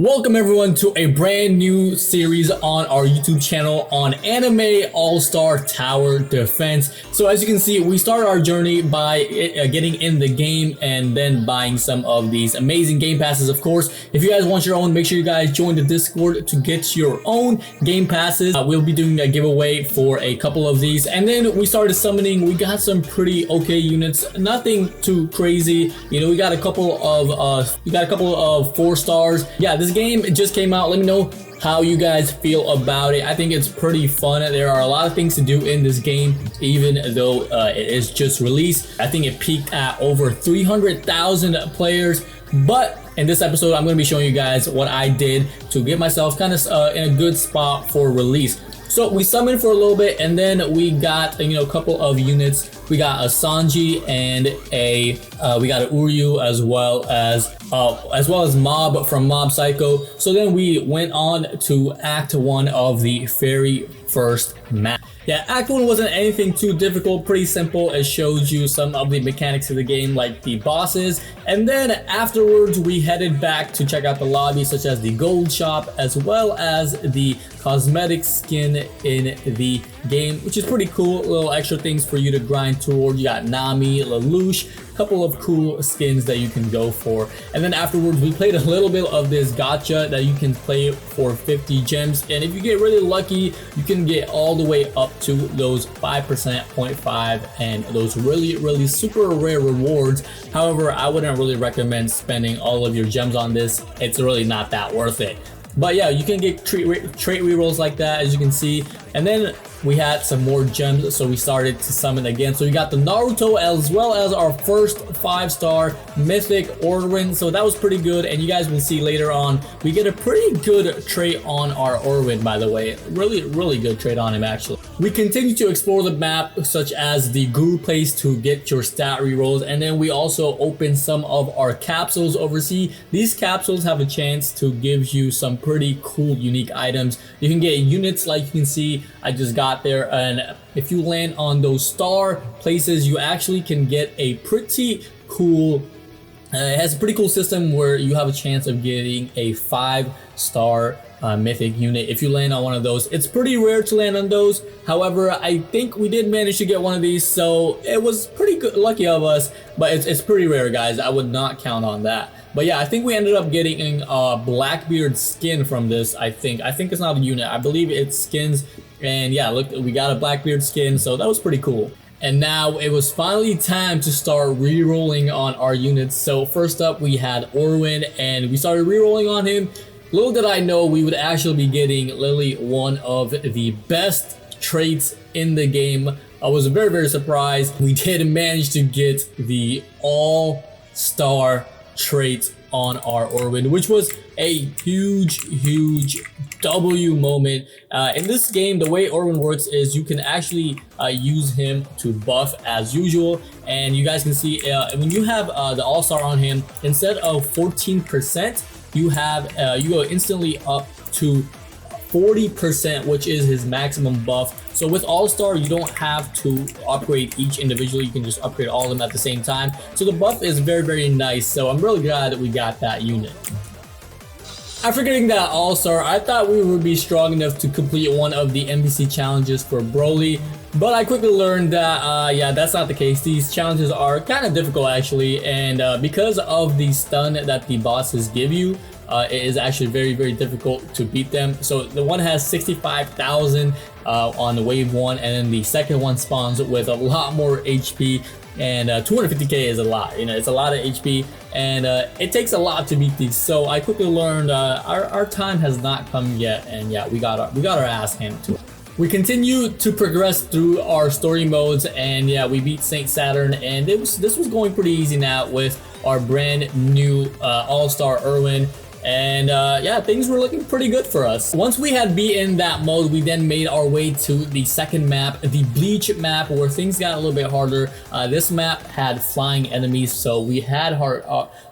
Welcome everyone to a brand new series on our YouTube channel on Anime All-Star Tower Defense. So as you can see, we started our journey by getting in the game and then buying some of these amazing game passes. Of course, if you guys want your own, make sure you guys join the Discord to get your own game passes. We'll be doing a giveaway for a couple of these, and then we started summoning. We got some pretty okay units, nothing too crazy. You know, we got a couple of 4 stars. Yeah, this game just came out. Let me know how you guys feel about it. I think it's pretty fun. There are a lot of things to do in this game, even though it is just released. I think it peaked at over 300,000 players. But in this episode, I'm going to be showing you guys what I did to get myself kind of in a good spot for release. So we summoned for a little bit, and then we got a couple of units. We got a Sanji and we got an Uryu as well as Mob from Mob Psycho. So then we went on to Act 1 of the very first map. Yeah, Act 1 wasn't anything too difficult, pretty simple. It shows you some of the mechanics of the game, like the bosses. And then afterwards, we headed back to check out the lobby, such as the gold shop, as well as the cosmetic skin in the game, which is pretty cool. Little extra things for you to grind toward. You got Nami, Lelouch, a couple of cool skins that you can go for. And then afterwards, we played a little bit of this gacha that you can play for 50 gems. And if you get really lucky, you can get all the way up to those 5%, 0.5, and those really super rare rewards. However, I wouldn't really recommend spending all of your gems on this. It's really not that worth it. But yeah, you can get trait rerolls like that, as you can see. And then we had some more gems, so we started to summon again. So we got the Naruto as well as our first 5-star mythic Orwin. So that was pretty good, and you guys will see later on we get a pretty good trait on our Orwin, by the way. Really good trait on him, actually. We continue to explore the map, such as the guru place to get your stat rerolls, and then we also open some of our capsules overseas. These capsules have a chance to give you some pretty cool unique items. You can get units like you can see I just got there, and if you land on those star places, you actually can get a pretty cool it has a pretty cool system where you have a chance of getting a 5-star mythic unit if you land on one of those. It's pretty rare to land on those. However, I think we did manage to get one of these, so it was pretty good, lucky of us, but it's pretty rare, guys. I would not count on that. But yeah, I think we ended up getting a Blackbeard skin from this. I think it's not a unit. I believe it's skins. And yeah, look, we got a Blackbeard skin, so that was pretty cool. And now it was finally time to start re-rolling on our units. So first up, we had Orwin, and we started re-rolling on him. Little did I know we would actually be getting literally one of the best traits in the game. I was very surprised. We did manage to get the all-star trait on our Orwin, which was a huge W moment. In this game, the way Orwin works is you can actually use him to buff as usual, and you guys can see when you have the all-star on him, instead of 14%, you go instantly up to 40%, which is his maximum buff. So with All-Star, you don't have to upgrade each individually. You can just upgrade all of them at the same time. So the buff is very nice. So I'm really glad that we got that unit. After getting that All-Star, I thought we would be strong enough to complete one of the NPC challenges for Broly. But I quickly learned that, yeah, that's not the case. These challenges are kind of difficult, actually. And because of the stun that the bosses give you, it is actually very difficult to beat them. So the one has 65,000 on the wave 1, and then the second one spawns with a lot more HP, and 250k is a lot. You know, it's a lot of HP, and it takes a lot to beat these. So I quickly learned our time has not come yet, and yeah, we got our ass handed to it. We continue to progress through our story modes, and yeah, we beat Saint Saturn, and this was going pretty easy now with our brand new all-star Erwin. And yeah, things were looking pretty good for us. Once we had beaten that mode, we then made our way to the second map, the Bleach map, where things got a little bit harder. This map had flying enemies, so we had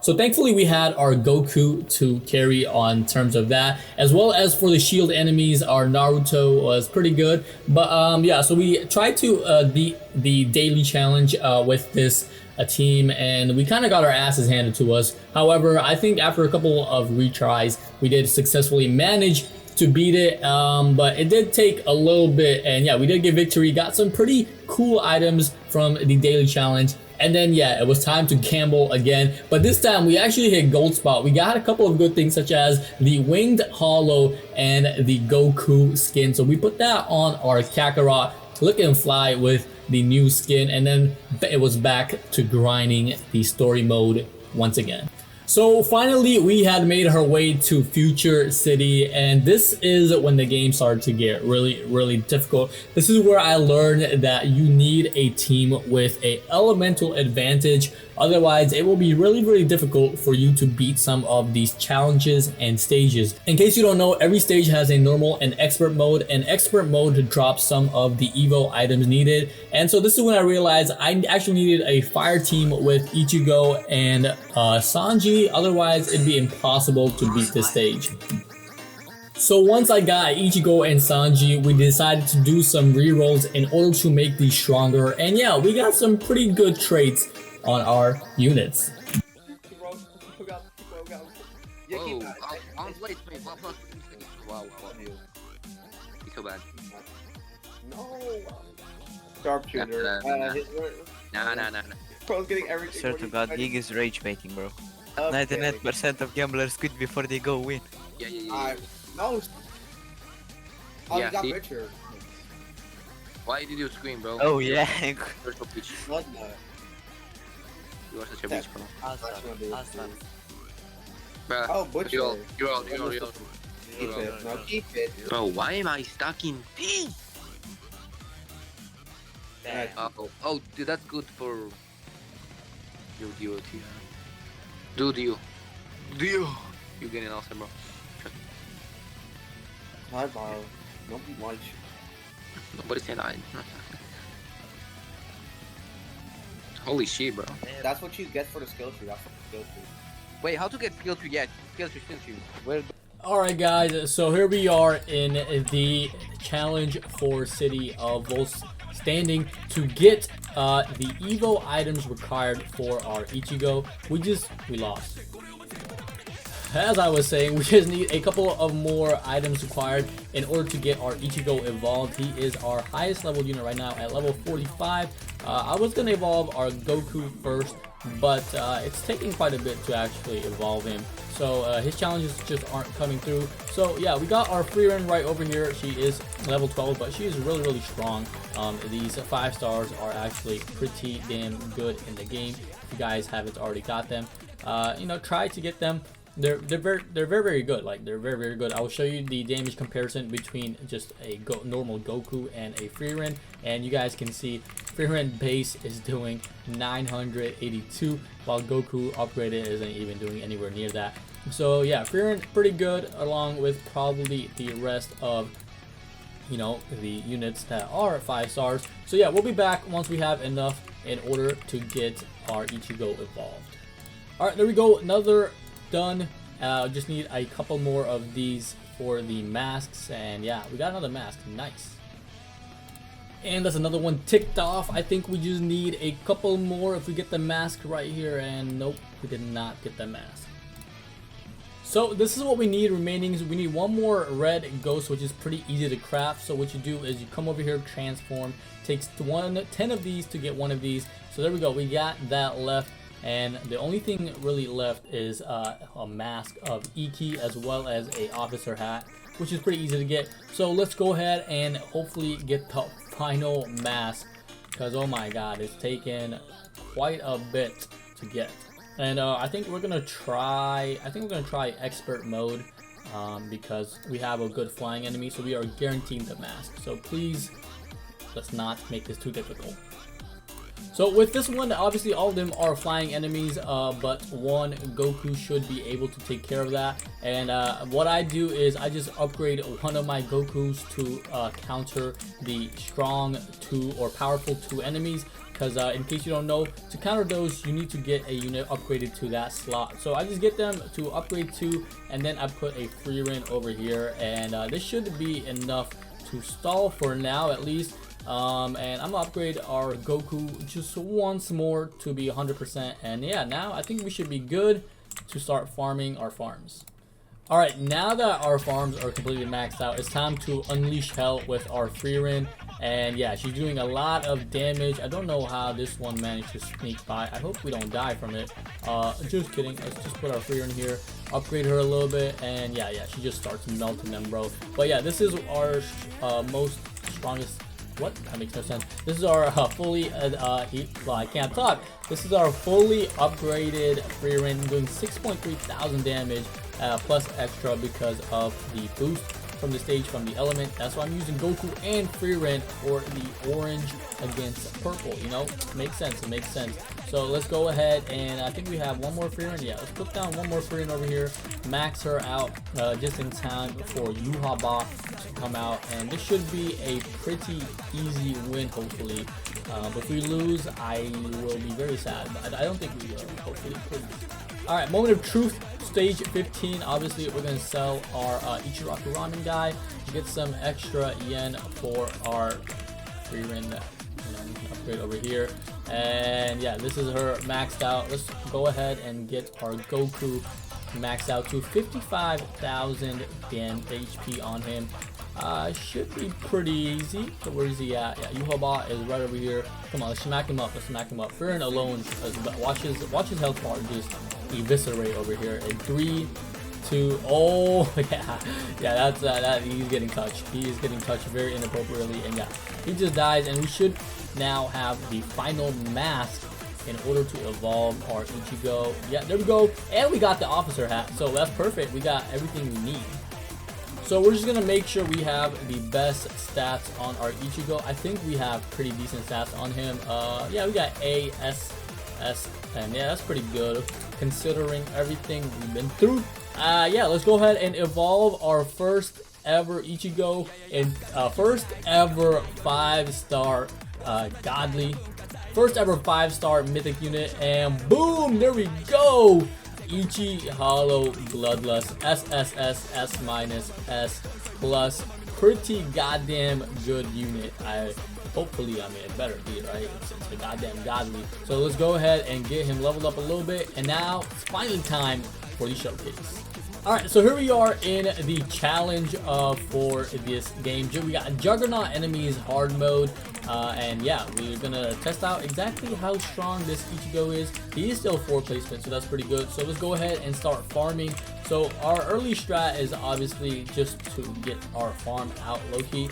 so thankfully we had our Goku to carry on terms of that, as well as for the shield enemies, our Naruto was pretty good. But yeah, so we tried to beat the daily challenge with this a team, and we kind of got our asses handed to us. However, I think after a couple of retries, we did successfully manage to beat it, but it did take a little bit, and yeah, we did get victory. Got some pretty cool items from the daily challenge. And then yeah, it was time to gamble again, but this time we actually hit gold spot. We got a couple of good things such as the winged hollow and the Goku skin. So we put that on our Kakarot, looking fly with the new skin, and then it was back to grinding the story mode once again. So finally, we had made our way to Future City, and this is when the game started to get really difficult. This is where I learned that you need a team with a elemental advantage. Otherwise, it will be really difficult for you to beat some of these challenges and stages. In case you don't know, every stage has a normal and expert mode, and expert mode drops some of the Evo items needed. And so this is when I realized I actually needed a fire team with Ichigo and Sanji. Otherwise, it'd be impossible to beat this stage. So once I got Ichigo and Sanji, we decided to do some rerolls in order to make these stronger. And yeah, we got some pretty good traits on our units. No. Sharpshooter. Nah. Bro's getting everything. Swear to God, League is rage baiting, bro. 99% of gamblers quit before they go win. Yeah. No. Oh, Yeah, you got see? Richard. Why did you scream, bro? Oh yeah. You're so bitch. Blood nut. You are such a bitch, bro. Aslan. Bruh, Oh, Butcher. You're all. Keep it. No, keep it. Bro, why am I stuck in D? Damn. Oh, dude, that's good for your DOT. Do you? You getting awesome, bro. Hi, Bob. Nobody wants you. Nobody said I. Holy shit, bro. That's what you get for the skill tree. That's for the skill tree. Wait, how to get skill tree? Yeah, skill tree. Where? Alright guys, so here we are in the challenge for City of Volts, standing to get the Evo items required for our Ichigo. We lost. As I was saying, we just need a couple of more items required in order to get our Ichigo evolved. He is our highest level unit right now at level 45. I was going to evolve our Goku first, but it's taking quite a bit to actually evolve him. So his challenges just aren't coming through. So yeah, we got our Freerin right over here. She is level 12, but she is really strong. These 5 stars are actually pretty damn good in the game. If you guys haven't already got them, you know, try to get them. They're very good. Like, they're very good. I will show you the damage comparison between just a normal Goku and a Freerin, and you guys can see Freerin base is doing 982, while Goku upgraded isn't even doing anywhere near that. So yeah, Freerin pretty good, along with probably the rest of, you know, the units that are 5 stars. So yeah, we'll be back once we have enough in order to get our Ichigo evolved. All right, there we go. Another done. Just need a couple more of these for the masks, and yeah, we got another mask. Nice. And that's another one ticked off. I think we just need a couple more if we get the mask right here, and nope, we did not get the mask. So this is what we need remaining. Is we need one more red ghost, which is pretty easy to craft. So what you do is you come over here, transform. Takes 10 of these to get one of these. So there we go. We got that left. And the only thing really left is a mask of Iki, as well as a officer hat, which is pretty easy to get. So let's go ahead and hopefully get the final mask, because oh my god, it's taken quite a bit to get. And I think we're gonna try expert mode, because we have a good flying enemy, so we are guaranteeing the mask. So please, let's not make this too difficult. So with this one, obviously all of them are flying enemies, but one Goku should be able to take care of that. And what I do is I just upgrade one of my Gokus to counter the strong 2 or powerful 2 enemies. Because in case you don't know, to counter those, you need to get a unit upgraded to that slot. So I just get them to upgrade to, and then I put a Freerin over here. And this should be enough to stall for now, at least. And I'm gonna upgrade our Goku just once more to be 100%. And yeah, now I think we should be good to start farming our farms. Alright, now that our farms are completely maxed out, it's time to unleash hell with our Freerin. And yeah, she's doing a lot of damage. I don't know how this one managed to sneak by. I hope we don't die from it. Just kidding. Let's just put our Freerin here, upgrade her a little bit, and yeah, she just starts melting them, bro. But yeah, this is our most strongest. What? That makes no sense. This is our fully, well, I can't talk. This is our fully upgraded Freerin, doing 6.3 thousand damage, plus extra because of the boost from the stage, from the element. That's why I'm using Goku and Freerin for the orange against purple, you know? Makes sense, it makes sense. So let's go ahead, and I think we have one more Freerin. Yeah, let's put down one more Freerin over here, max her out just in time for Yuhaba to come out, and this should be a pretty easy win, hopefully. But if we lose, I will be very sad, but I don't think we will, hopefully. Alright, moment of truth, stage 15. Obviously, we're going to sell our Ichiraku Ramen guy to get some extra yen for our Freerin upgrade over here. And yeah, this is her maxed out. Let's go ahead and get our Goku maxed out to 55,000 HP on him. Should be pretty easy. So where is he at? Yeah, Yuhaba is right over here. Come on, let's smack him up. Let's smack him up. Freerin alone, watch his health bar just eviscerate over here. In 3, 2, oh yeah, that's he's getting touched. He is getting touched very inappropriately, and yeah, he just dies. And we should now have the final mask in order to evolve our Ichigo. Yeah, there we go, and we got the officer hat, so that's perfect. We got everything we need. So we're just gonna make sure we have the best stats on our Ichigo. I think we have pretty decent stats on him. Yeah, we got A, S, S, and yeah, that's pretty good considering everything we've been through. Yeah, let's go ahead and evolve our first ever Ichigo in first ever 5-star godly, first ever 5-star mythic unit, and boom, there we go. Ichi Hollow Bloodlust SSS S minus S plus, pretty goddamn good unit. Hopefully, I mean, it better be, right? It's a goddamn godly. So let's go ahead and get him leveled up a little bit, and now it's finally time for the showcase. Alright, so here we are in the challenge for this game. We got Juggernaut enemies hard mode, and yeah, we're gonna test out exactly how strong this Ichigo is. He is still 4 placement, so that's pretty good. So let's go ahead and start farming. So our early strat is obviously just to get our farm out low-key.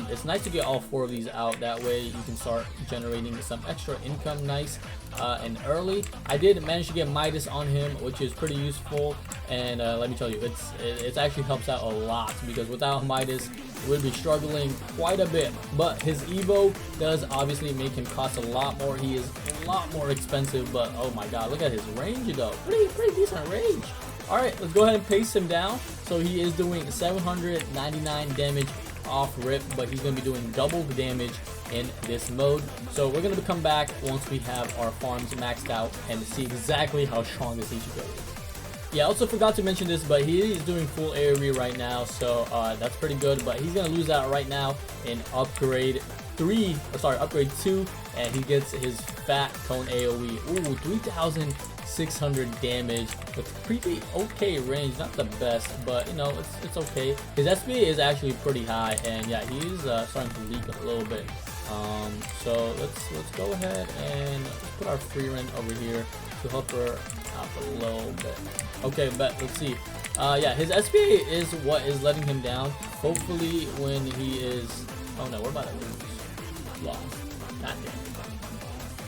It's nice to get all 4 of these out, that way you can start generating some extra income nice and early. I did manage to get Midas on him, which is pretty useful, and let me tell you, it actually helps out a lot, because without Midas we'd be struggling quite a bit. But his Evo does obviously make him cost a lot more. He is a lot more expensive, but oh my god, look at his range though. Pretty decent range. Alright, let's go ahead and pace him down. So he is doing 799 damage off rip, but he's going to be doing double the damage in this mode. So we're going to come back once we have our farms maxed out and see exactly how strong this Ichigo is. Yeah, I also forgot to mention this, but he is doing full AoE right now, so that's pretty good. But he's going to lose out right now in upgrade 2, and he gets his fat cone AoE. Ooh, 3,600 damage with pretty okay range. Not the best, but you know, it's okay. His SP is actually pretty high, and yeah, he's starting to leak a little bit. So let's go ahead and put our Freerin over here to help her out a little bit. Okay, but let's see. Yeah, his SPA is what is letting him down. Hopefully when he is... Oh no, we're about to lose. Lost. Goddamn.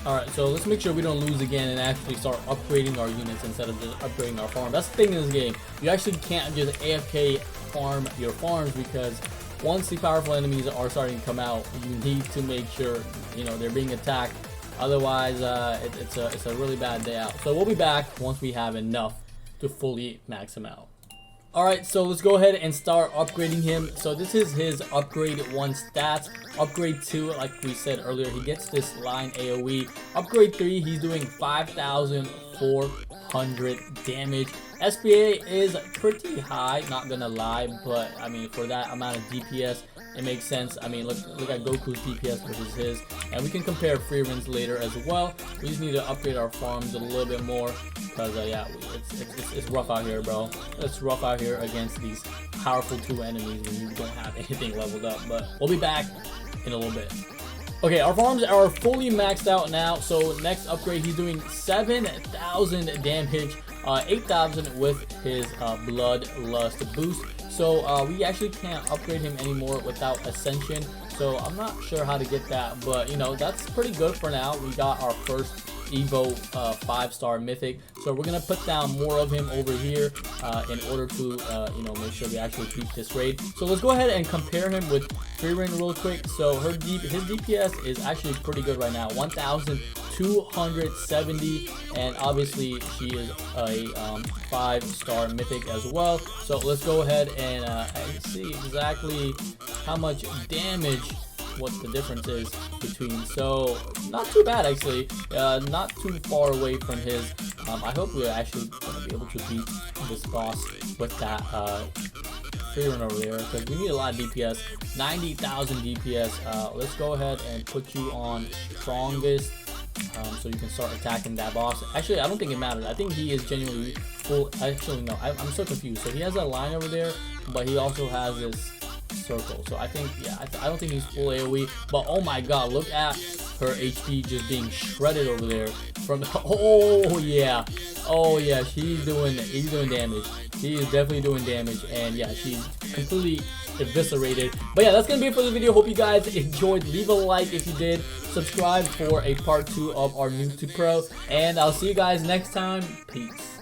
Alright, so let's make sure we don't lose again and actually start upgrading our units instead of just upgrading our farm. That's the thing in this game. You actually can't just AFK farm your farms, because once the powerful enemies are starting to come out, you need to make sure, you know, they're being attacked. Otherwise, it's a really bad day out. So we'll be back once we have enough to fully max him out. Alright, so let's go ahead and start upgrading him. So this is his upgrade 1 stats. Upgrade 2, like we said earlier, he gets this line AoE. Upgrade 3, he's doing 5,400 damage. SPA is pretty high, not gonna lie, but I mean, for that amount of DPS, it makes sense. I mean, look at Goku's DPS versus his, and we can compare Freeren's later as well. We just need to upgrade our farms a little bit more, because yeah, it's rough out here, bro. It's rough out here against these powerful 2 enemies when you don't have anything leveled up. But we'll be back in a little bit. Okay, our farms are fully maxed out now. So next upgrade, he's doing 7,000 damage, 8,000 with his Bloodlust boost. So we actually can't upgrade him anymore without Ascension. So I'm not sure how to get that, but you know, that's pretty good for now. We got our first Evo 5-star mythic, so we're gonna put down more of him over here in order to you know, make sure we actually keep this raid. So let's go ahead and compare him with Freeren real quick. So his DPS is actually pretty good right now, 1,270, and obviously she is a 5-star mythic as well. So let's go ahead and see exactly how much damage, what the difference is between. So not too bad actually, not too far away from his. I hope we're actually gonna be able to beat this boss with that Freeren over there, because we need a lot of DPS. 90,000 DPS. Let's go ahead and put you on strongest, so you can start attacking that boss. Actually, I don't think it matters. I think he is genuinely full. Actually, no, I'm so confused. So he has a line over there, but he also has this circle. So I think, yeah, I don't think he's full AoE. But oh my god, look at her HP just being shredded over there from oh yeah, he's doing damage. He is definitely doing damage, and yeah, she's completely eviscerated. But yeah, that's gonna be it for the video. Hope you guys enjoyed. Leave a like if you did, subscribe for a part 2 of our Noob to Pro, and I'll see you guys next time. Peace.